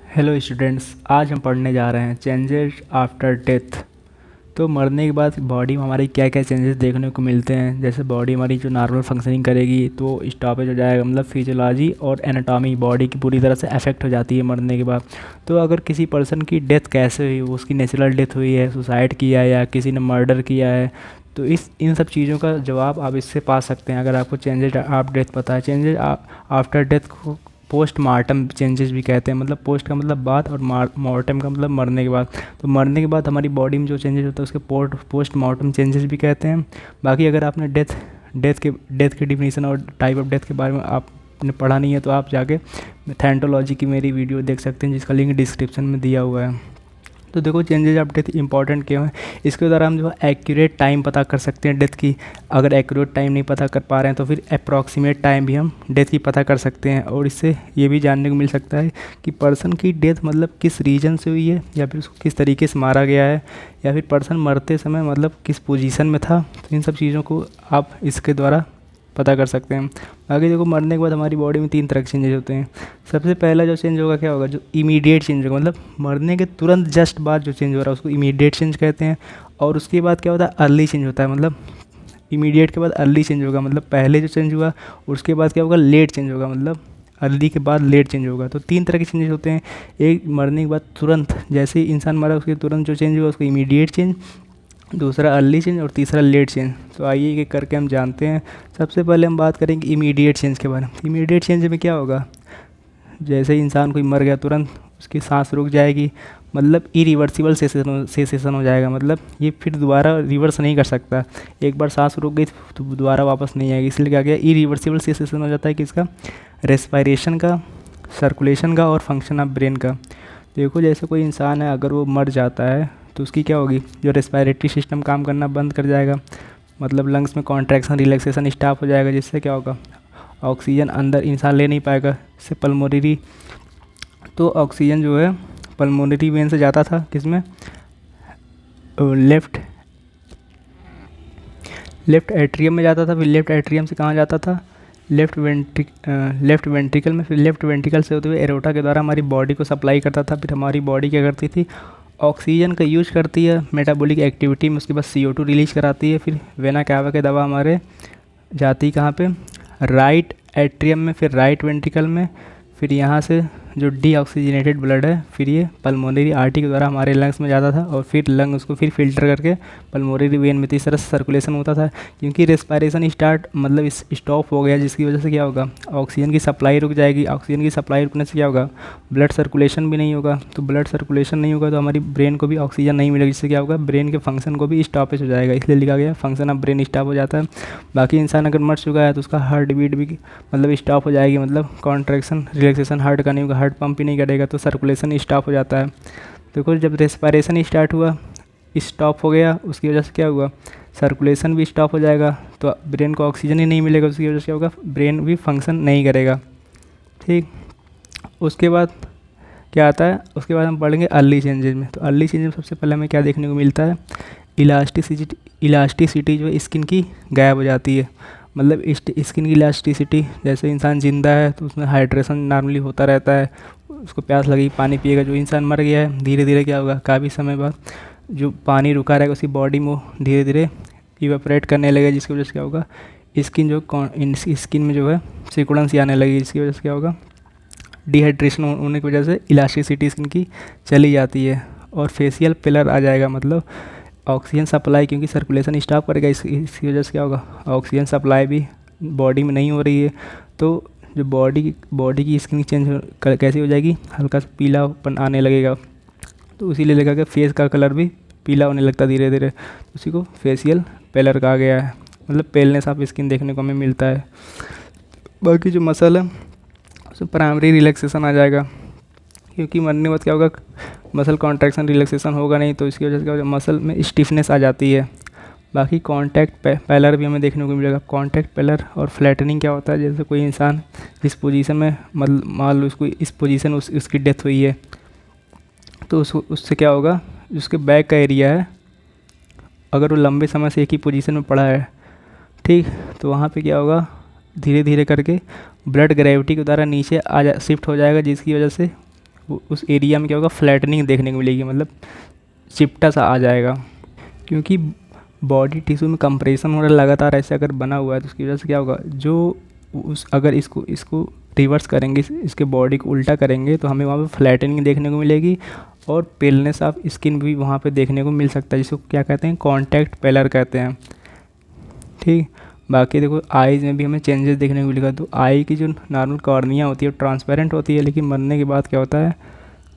Hello students, आज हम पढ़ने जा रहे हैं चेंजेस आफ्टर डेथ। तो मरने के बाद बॉडी में हमारी क्या क्या चेंजेस देखने को मिलते हैं। जैसे बॉडी हमारी जो नॉर्मल फंक्शनिंग करेगी तो स्टॉपेज हो जाएगा, मतलब फिजियोलॉजी और एनाटॉमी बॉडी की पूरी तरह से अफेक्ट हो जाती है मरने के बाद। तो अगर किसी पर्सन की डेथ कैसे हुई, उसकी नेचुरल डेथ हुई है, सुसाइड किया है या किसी ने मर्डर किया है, तो इन सब चीज़ों का जवाब आप इससे पा सकते हैं अगर आपको चेंजेस आफ्टर डेथ पता है। चेंजेस आफ्टर डेथ को पोस्ट मार्टम चेंजेस भी कहते हैं। मतलब पोस्ट का मतलब बाद और मार्टम का मतलब मरने के बाद। तो मरने के बाद हमारी बॉडी में जो चेंजेस होता है उसके पोस्ट मार्टम चेंजेस भी कहते हैं। बाकी अगर आपने डेथ के डिफिनीशन और टाइप ऑफ डेथ के बारे में आपने पढ़ा नहीं है तो आप जाके थैंटोलॉजी की मेरी वीडियो देख सकते हैं, जिसका लिंक डिस्क्रिप्शन में दिया हुआ है। तो देखो चेंजेस ऑफ डेथ इंपॉर्टेंट क्यों है। इसके द्वारा हम जो एक्यूरेट टाइम पता कर सकते हैं डेथ की। अगर एक्यूरेट टाइम नहीं पता कर पा रहे हैं तो फिर अप्रॉक्सीमेट टाइम भी हम डेथ की पता कर सकते हैं। और इससे ये भी जानने को मिल सकता है कि पर्सन की डेथ मतलब किस रीजन से हुई है, या फिर उसको किस तरीके से मारा गया है, या फिर पर्सन मरते समय मतलब किस पोजीशन में था। तो इन सब चीज़ों को आप इसके द्वारा पता कर सकते हैं। बाकी देखो मरने के बाद हमारी बॉडी में 3 तरह के चेंजेस होते हैं। सबसे पहला जो चेंज होगा क्या होगा, जो इमीडिएट चेंज होगा, मतलब मरने के तुरंत जस्ट बाद जो चेंज हो रहा है उसको इमीडिएट चेंज कहते हैं। और उसके बाद क्या होता है, अर्ली चेंज होता है। मतलब इमीडिएट के बाद अर्ली चेंज होगा, मतलब पहले जो चेंज हुआ उसके बाद क्या होगा, लेट चेंज होगा, मतलब अर्ली के बाद लेट चेंज होगा। तो 3 तरह के चेंजेस होते हैं। एक मरने के बाद तुरंत, जैसे ही इंसान मरा उसके तुरंत जो चेंज हुआ उसको इमीडिएट चेंज, दूसरा अर्ली चेंज और तीसरा लेट चेंज। तो आइए एक करके हम जानते हैं। सबसे पहले हम बात करेंगे इमीडिएट चेंज के बारे में। इमीडिएट चेंज में क्या होगा, जैसे ही इंसान कोई मर गया तुरंत उसकी सांस रुक जाएगी, मतलब इरिवर्सिबल सेसेशन हो जाएगा। मतलब ये फिर दोबारा रिवर्स नहीं कर सकता। एक बार सांस रुक गई तो दोबारा वापस नहीं आएगी, इसलिए क्या गया, इरिवर्सिबल सेसेशन हो जाता है किसका, रेस्पायरेशन का, सर्कुलेशन का और फंक्शन ऑफ ब्रेन का। देखो जैसे कोई इंसान है, अगर वो मर जाता है तो उसकी क्या होगी, जो रेस्पायरेटरी सिस्टम काम करना बंद कर जाएगा, मतलब लंग्स में कॉन्ट्रैक्शन रिलैक्सेशन स्टॉप हो जाएगा, जिससे क्या होगा, ऑक्सीजन अंदर इंसान ले नहीं पाएगा। इससे पल्मोनरी, तो ऑक्सीजन जो है पल्मोनरी वेन से जाता था किसमें, लेफ्ट लेफ्ट एट्रियम में जाता था, फिर लेफ्ट एट्रियम से कहाँ जाता था, लेफ्ट वेंट्रिकल में, फिर लेफ्ट वेंट्रिकल से होते हुए एरोटा के द्वारा हमारी बॉडी को सप्लाई करता था। फिर हमारी बॉडी क्या करती थी, ऑक्सीजन का यूज करती है मेटाबॉलिक एक्टिविटी में, उसके बाद CO2 रिलीज कराती है। फिर वेना कैवा के दवा हमारे जाती कहाँ पे, राइट एट्रियम में, फिर राइट वेंट्रिकल में, फिर यहाँ से जो डीऑक्सीजनेटेड ब्लड है फिर ये पल्मोनरी आर्टरी के द्वारा हमारे लंग्स में जाता था, और फिर लंग उसको फिर फिल्टर करके पल्मोनरी वेन में, इस तरह से सर्कुलेशन होता था। क्योंकि रेस्पायरेशन स्टार्ट मतलब इस स्टॉप हो गया, जिसकी वजह से क्या होगा, ऑक्सीजन की सप्लाई रुक जाएगी। ऑक्सीजन की सप्लाई रुकने से क्या होगा, ब्लड सर्कुलेशन भी नहीं होगा। तो ब्लड सर्कुलेशन नहीं होगा तो हमारी ब्रेन को भी ऑक्सीजन नहीं मिलेगी, जिससे क्या होगा, ब्रेन के फंक्शन को भी स्टॉपेज हो जाएगा। इसलिए लिखा गया फंक्शन ऑफ ब्रेन स्टॉप हो जाता है। बाकी इंसान अगर मर चुका है तो उसका हार्ट बीट भी मतलब स्टॉप हो जाएगी, मतलब कॉन्ट्रैक्शन रिलैक्सेशन हार्ट का नहीं होगा, हार्ट पंप ही नहीं करेगा, तो सर्कुलेशन स्टॉप हो जाता है। देखो जब रेस्पायरेशन स्टार्ट हुआ, स्टॉप हो गया, उसकी वजह से क्या हुआ, सर्कुलेशन भी स्टॉप हो जाएगा, तो ब्रेन को ऑक्सीजन ही नहीं मिलेगा, उसकी वजह से क्या होगा, ब्रेन भी फंक्शन नहीं करेगा। ठीक, उसके बाद क्या आता है, उसके बाद हम पढ़ेंगे अर्ली चेंजेज में। तो अर्ली चेंज में सबसे पहले हमें क्या देखने को मिलता है, इलास्टिसिटी जो है स्किन की गायब हो जाती है। मतलब स्किन की इलास्टिसिटी, जैसे इंसान जिंदा है तो उसमें हाइड्रेशन नॉर्मली होता रहता है, उसको प्यास लगी पानी पिएगा। जो इंसान मर गया है धीरे धीरे क्या होगा, काफ़ी समय बाद जो पानी रुका रहेगा उसकी बॉडी में धीरे धीरे इवेपोरेट करने लगेगा, जिसकी वजह से क्या होगा, स्किन में जो है सिकुड़न सी आने लगेगी, जिसकी वजह से क्या होगा, डिहाइड्रेशन होने की वजह से इलास्टिसिटी स्किन की चली जाती है। और फेशियल पिलर आ जाएगा, मतलब ऑक्सीजन सप्लाई, क्योंकि सर्कुलेशन स्टॉप करेगा, इसकी वजह से क्या होगा, ऑक्सीजन सप्लाई भी बॉडी में नहीं हो रही है। तो जो बॉडी की स्किन चेंज कैसी हो जाएगी, हल्का सा पीलापन आने लगेगा। तो इसीलिए लगा कि फेस का कलर भी पीला होने लगता धीरे धीरे, उसी को फेशियल पेलर कहा गया है। मतलब पेलनेस ऑफ स्किन देखने को हमें मिलता है। बाकी जो मसल है उसमें प्राइमरी रिलैक्सेशन आ जाएगा, क्योंकि मरने के बाद क्या होगा, मसल कॉन्ट्रैक्शन रिलैक्सेशन होगा नहीं, तो इसकी वजह से क्या होगा, मसल में स्टिफनेस आ जाती है। बाकी कॉन्टैक्ट पेलर भी हमें देखने को मिलेगा। कॉन्टैक्ट पेलर और फ्लैटनिंग क्या होता है, जैसे कोई इंसान जिस पोजीशन में मतलब मान लो उसको इस पोजीशन उसकी डेथ हुई है, तो उससे क्या होगा, उसके बैक का एरिया है, अगर वो लंबे समय से एक ही पोजीशन में पड़ा है, ठीक, तो वहाँ पे क्या होगा, धीरे धीरे करके ब्लड ग्रेविटी के द्वारा नीचे शिफ्ट हो जाएगा, जिसकी वजह से उस एरिया में क्या होगा, फ्लैटनिंग देखने को मिलेगी, मतलब चिपटा सा आ जाएगा। क्योंकि बॉडी टिश्यू में कंप्रेशन हो रहा है लगातार ऐसे अगर बना हुआ है, तो उसकी वजह से क्या होगा, जो उस अगर इसको इसको रिवर्स करेंगे, इसके बॉडी को उल्टा करेंगे, तो हमें वहाँ पे फ्लैटनिंग देखने को मिलेगी और पेलनेस ऑफ स्किन भी वहाँ पे देखने को मिल सकता है, जिसको क्या कहते हैं, कॉन्टैक्ट पेलर कहते हैं। ठीक। बाकी देखो आईज़ में भी हमें चेंजेस देखने को मिलेगा। तो आई की जो नॉर्मल कॉर्निया होती है वो ट्रांसपेरेंट होती है, लेकिन मरने के बाद क्या होता है,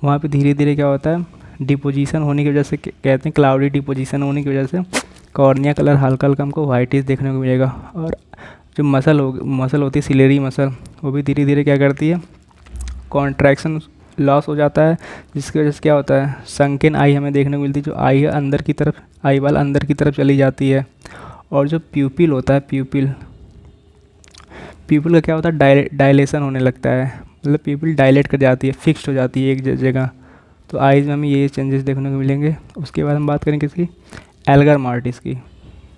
वहाँ पे धीरे धीरे क्या होता है, डिपोजिशन होने की वजह से, कहते हैं क्लाउडी डिपोजिशन होने की वजह से कॉर्निया कलर हल्का हल्का हमको वाइटिश देखने को मिलेगा। और जो मसल होती है सिलेरी मसल, वो भी धीरे धीरे क्या करती है, कॉन्ट्रैक्शन लॉस हो जाता है, जिसकी वजह से क्या होता है, संकेन आई हमें देखने को मिलती है। जो आई है अंदर की तरफ, आई वाल अंदर की तरफ चली जाती है। और जो प्यूपिल होता है, प्यूपिल का क्या होता है, डायलेशन होने लगता है, मतलब प्यूपिल डायलेट कर जाती है, फिक्स्ड हो जाती है एक जगह। तो आइज़ में हमें ये चेंजेस देखने को मिलेंगे। उसके बाद हम बात करेंगे किसकी, एल्गर मार्टिस की।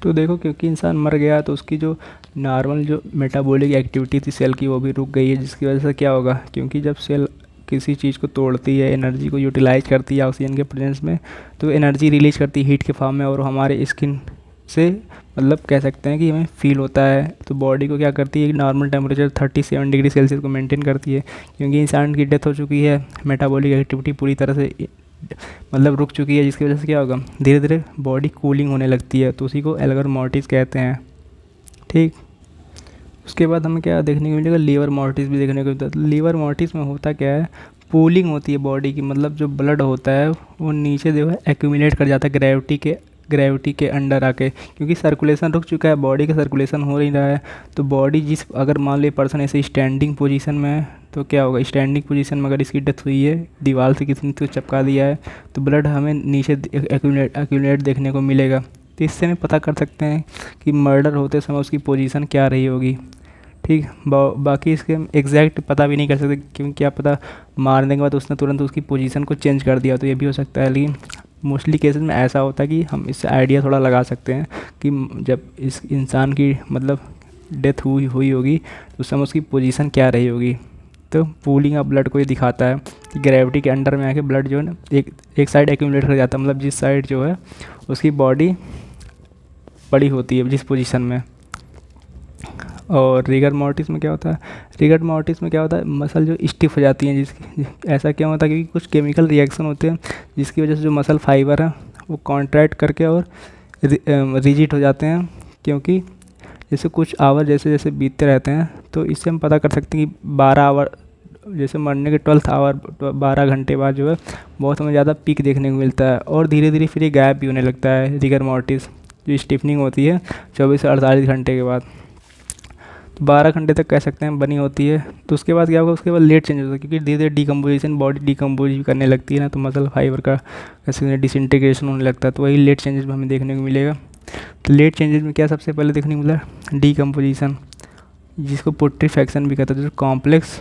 तो देखो क्योंकि इंसान मर गया तो उसकी जो नॉर्मल जो मेटाबॉलिक एक्टिविटी थी सेल की, वो भी रुक गई है, जिसकी वजह से क्या होगा, क्योंकि जब सेल किसी चीज़ को तोड़ती है, एनर्जी को यूटिलाइज करती है ऑक्सीजन के प्रेजेंस में, तो एनर्जी रिलीज करती है हीट के फॉर्म में, और हमारे स्किन से मतलब कह सकते हैं कि हमें फील होता है। तो बॉडी को क्या करती है, नॉर्मल टेम्परेचर 37 डिग्री सेल्सियस को मेंटेन करती है। क्योंकि इंसान की डेथ हो चुकी है, मेटाबॉलिक एक्टिविटी पूरी तरह से मतलब रुक चुकी है, जिसकी वजह से क्या होगा, धीरे धीरे बॉडी कूलिंग होने लगती है। तो उसी को एल्गर मॉर्टिस कहते हैं। ठीक। उसके बाद हमें क्या देखने को मिलेगा, लीवर मॉर्टिस भी देखने को मिलता है। लीवर मॉर्टिस में होता क्या है, पूलिंग होती है बॉडी की, मतलब जो ब्लड होता है वो नीचे जो है एक्यूमुलेट कर जाता है ग्रेविटी के अंडर आके, क्योंकि सर्कुलेशन रुक चुका है, बॉडी का सर्कुलेशन हो नहीं रहा है। तो बॉडी अगर मान लो पर्सन ऐसे स्टैंडिंग पोजीशन में है, तो क्या होगा, स्टैंडिंग पोजीशन में अगर इसकी डेथ हुई है, दीवार से किसी ने तो चिपका दिया है, तो ब्लड हमें नीचे एक्यूमुलेट देखने को मिलेगा। तो इससे हमें पता कर सकते हैं कि मर्डर होते समय उसकी पोजीशन क्या रही होगी। ठीक। बाकी इसके हम एग्जैक्ट पता भी नहीं कर सकते, क्योंकि क्या पता मारने के बाद उसने तुरंत उसकी पोजीशन को चेंज कर दिया, तो ये भी हो सकता है। लेकिन मोस्टली केसेस में ऐसा होता है कि हम इससे आइडिया थोड़ा लगा सकते हैं कि जब इस इंसान की मतलब डेथ हुई होगी तो उस समय उसकी पोजीशन क्या रही होगी। तो पूलिंग ऑफ ब्लड को ये दिखाता है कि ग्रेविटी के अंडर में आके ब्लड जो है ना एक साइड एक्यूमुलेट कर जाता है, मतलब जिस साइड जो है उसकी बॉडी पड़ी होती है जिस पोजीशन में। और रिगर मॉर्टिस में क्या होता है, रिगर मॉर्टिस में क्या होता है, मसल जो स्टिफ हो जाती हैं, जिसकी ऐसा क्यों होता है, क्योंकि कुछ केमिकल रिएक्शन होते हैं जिसकी वजह से जो मसल फाइबर है वो कॉन्ट्रैक्ट करके और रिजिड हो जाते हैं। क्योंकि जैसे कुछ आवर जैसे जैसे बीतते रहते हैं, तो इससे हम पता कर सकते हैं कि 12 आवर, जैसे मरने के 12th आवर 12 घंटे बाद जो है बहुत हमें ज़्यादा पीक देखने को मिलता है, और धीरे धीरे फिर ये गायब भी होने लगता है। रिगर मॉर्टिस जो स्टिफनिंग होती है 24 से 48 घंटे के बाद, तो 12 घंटे तक कह सकते हैं बनी होती है। तो उसके बाद क्या होगा, उसके बाद लेट चेंज होता है, क्योंकि धीरे धीरे डिकम्पोजिशन, बॉडी डिकम्पोज करने लगती है ना, तो मसल फाइबर का कैसे डिसइंटीग्रेशन होने लगता है, तो वही लेट चेंजेस में हमें देखने को मिलेगा। तो लेट चेंजेस में क्या सबसे पहले देखने को मिला, डिकम्पोजिशन, जिसको पुट्रीफैक्शन भी कहते हैं। जो कॉम्प्लेक्स,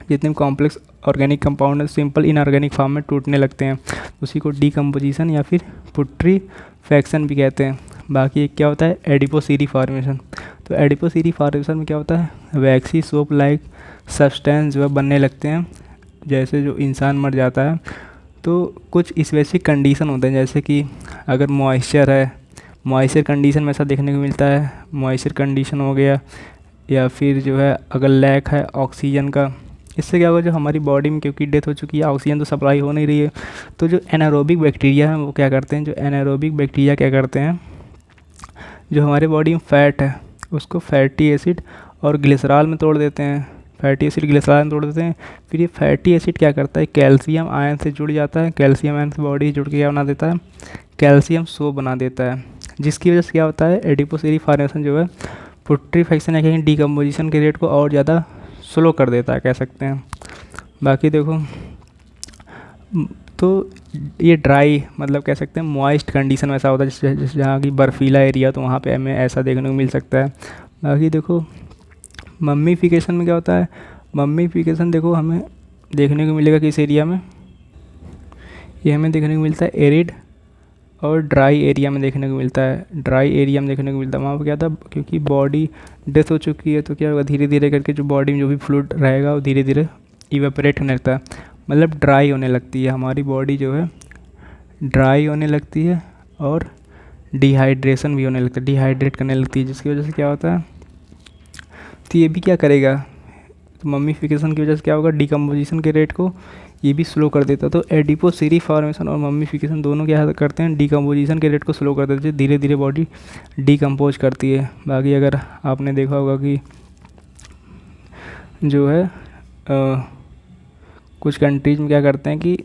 जितने कॉम्प्लेक्स ऑर्गेनिक कंपाउंड है सिंपल इनऑर्गेनिक फॉर्म में टूटने लगते हैं, उसी को डिकम्पोजिशन या फिर पुट्रीफैक्शन भी कहते हैं। बाकी एक क्या होता है, एडिपोसीरी फॉर्मेशन। तो एडिपोसीरी फॉर्मेशन में क्या होता है, वैक्सी सोप लाइक सब्सटेंस जो है बनने लगते हैं जैसे जो इंसान मर जाता है। तो कुछ स्पेसिफिक कंडीशन होते हैं, जैसे कि अगर मॉइस्चर है, मॉइस्चर कंडीशन में ऐसा देखने को मिलता है, मॉइस्चर कंडीशन हो गया, या फिर जो है अगर लैक है ऑक्सीजन का, इससे क्या होगा, जो हमारी बॉडी में क्योंकि डेथ हो चुकी है ऑक्सीजन तो सप्लाई हो नहीं रही है, तो जो एनारोबिक बैक्टीरिया है वो क्या करते हैं, जो एनारोबिक बैक्टीरिया क्या करते हैं, जो हमारे बॉडी में फ़ैट है उसको फैटी एसिड और ग्लिसरॉल में तोड़ देते हैं, फैटी एसिड ग्लिसरॉल में तोड़ देते हैं। फिर ये फैटी एसिड क्या करता है, कैल्शियम आयन से जुड़ जाता है, कैल्शियम आयन से बॉडी जुड़ के क्या बना देता है, कैल्शियम सोप बना देता है, जिसकी वजह से क्या होता है, एडिपोसीरी फॉर्मेशन जो है पुट्रीफैक्शन या कहीं डिकम्पोजिशन के रेट को और ज़्यादा स्लो कर देता है कह सकते हैं। बाकी देखो तो ये ड्राई मतलब कह सकते हैं मॉइस्ट कंडीशन में ऐसा होता है, जैसे जहाँ की बर्फीला एरिया, तो वहाँ पे हमें ऐसा देखने को मिल सकता है। बाकी देखो मम्मीफिकेशन में क्या होता है, मम्मीफिकेशन देखो हमें देखने को मिलेगा किस एरिया में, ये हमें देखने को मिलता है एरिड और ड्राई एरिया में देखने को मिलता है। ड्राई एरिया में देखने को मिलता है, वहाँ पर क्या था, क्योंकि बॉडी डेथ हो चुकी है तो क्या होगा, धीरे धीरे करके जो बॉडी में जो भी फ्लूइड रहेगा वो धीरे धीरे इवेपोरेट होने लगता है। मतलब ड्राई होने लगती है हमारी बॉडी जो है, ड्राई होने लगती है और डिहाइड्रेशन भी होने लगता है, डिहाइड्रेट करने लगती है, जिसकी वजह से क्या होता है, तो ये भी क्या करेगा, तो मम्मीफिकेशन की वजह से क्या होगा, डिकम्पोजिशन के रेट को ये भी स्लो कर देता है। तो एडिपोसीरी फॉर्मेशन और मम्मीफिकेशन दोनों क्या करते हैं, डिकम्पोजिशन के रेट को स्लो कर देते हैं, धीरे धीरे बॉडी डिकम्पोज करती है। बाकी अगर आपने देखा होगा कि जो है कुछ कंट्रीज में क्या करते हैं कि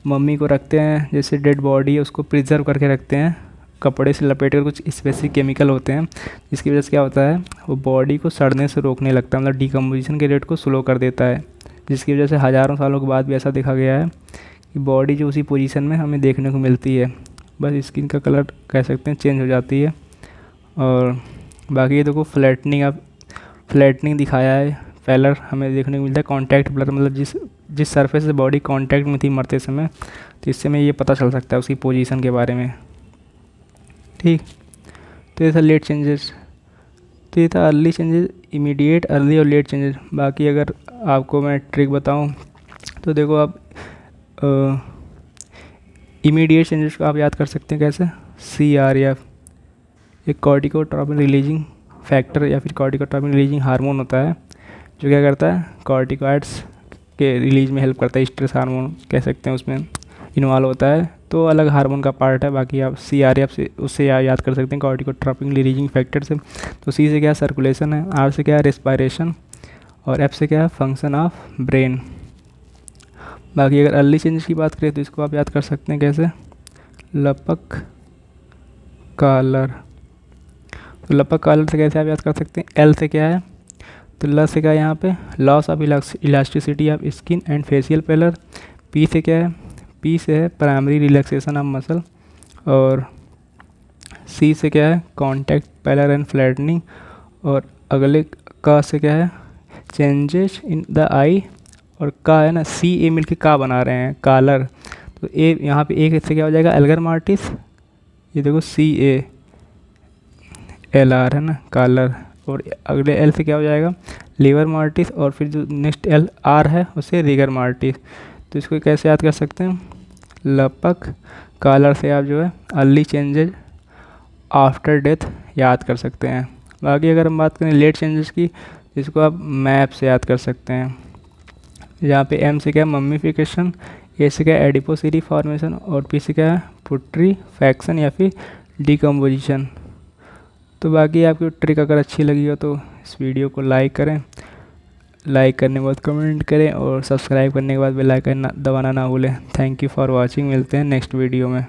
मम्मी को रखते हैं, जैसे डेड बॉडी है उसको प्रिजर्व करके रखते हैं, कपड़े से लपेट कर, कुछ स्पेसिफिक केमिकल होते हैं जिसकी वजह से क्या होता है, वो बॉडी को सड़ने से रोकने लगता है, मतलब डिकम्पोजिशन के रेट को स्लो कर देता है, जिसकी वजह से हज़ारों सालों के बाद भी ऐसा देखा गया है कि बॉडी जो उसी पोजीशन में हमें देखने को मिलती है, बस स्किन का कलर कह सकते हैं चेंज हो जाती है। और बाकी ये देखो फ्लैटनिंग, अब फ्लैटनिंग दिखाया है, पेलर हमें देखने को मिलता है, कॉन्टैक्ट ब्लर, मतलब जिस सरफेस से बॉडी कांटेक्ट में थी मरते समय, तो इससे हमें ये पता चल सकता है उसकी पोजीशन के बारे में। ठीक, तो ये था लेट चेंजेस, तो ये था अर्ली चेंजेस, इमीडिएट, अर्ली और लेट चेंजेस। बाकी अगर आपको मैं ट्रिक बताऊं तो देखो, आप इमीडिएट चेंजेस को आप याद कर सकते हैं कैसे, CRF, एक कॉर्टिकोट्रोपिन रिलीजिंग फैक्टर या फिर कॉर्टिकोट्रोपिन रिलीजिंग हार्मोन होता है, जो क्या करता है, कॉर्टिकॉइड्स के रिलीज में हेल्प करता है, स्ट्रेस हार्मोन कह सकते हैं उसमें इन्वॉल्व होता है, तो अलग हार्मोन का पार्ट है। बाकी आप CRF से उससे याद कर सकते हैं, कॉर्टिकोट्रोपिन रिलीजिंग फैक्टर से। तो C से क्या है, सर्कुलेशन है, R से क्या है, रेस्पायरेशन, और F से क्या है, फंक्शन ऑफ ब्रेन। बाकी अगर अर्ली चेंजेस की बात करें तो इसको आप याद कर सकते हैं कैसे, लपक कॉलर, तो लपक कॉलर से कैसे आप याद कर सकते हैं, L से क्या है, तो ल से क्या है यहाँ पे, loss of elasticity of skin and facial pallor. P से क्या है, P से है प्राइमरी रिलैक्सेशन ऑफ मसल, और C से क्या है, कॉन्टैक्ट पेलर एंड फ्लैटनिंग, और अगले का से क्या है, चेंजेस इन द आई, और का है ना, CA मिलके का बना रहे हैं, कालर, तो ए यहाँ पे एक से क्या हो जाएगा, एल्गर मार्टिस, ये देखो CALR है ना, कालर, और अगले L से क्या हो जाएगा, लीवर मार्टिस, और फिर जो नेक्स्ट LR है उसे रिगर मार्टिस। तो इसको कैसे याद कर सकते हैं, लपक कालर से आप जो है अर्ली चेंजेज आफ्टर डेथ याद कर सकते हैं। बाकी अगर हम बात करें लेट चेंजेस की, इसको आप मैप से याद कर सकते हैं, जहाँ पे M से क्या है, मम्मीफिकेशन, A से क्या है, एडिपोसिटी फॉर्मेशन, और P से क्या है, पुट्रीफैक्शन या फिर डिकम्पोजिशन। तो बाकी आपकी ट्रिक अगर अच्छी लगी हो तो इस वीडियो को लाइक करें, लाइक करने के बाद कमेंट करें, और सब्सक्राइब करने के बाद बेल आइकन दबाना ना भूलें। थैंक यू फॉर वॉचिंग, मिलते हैं नेक्स्ट वीडियो में।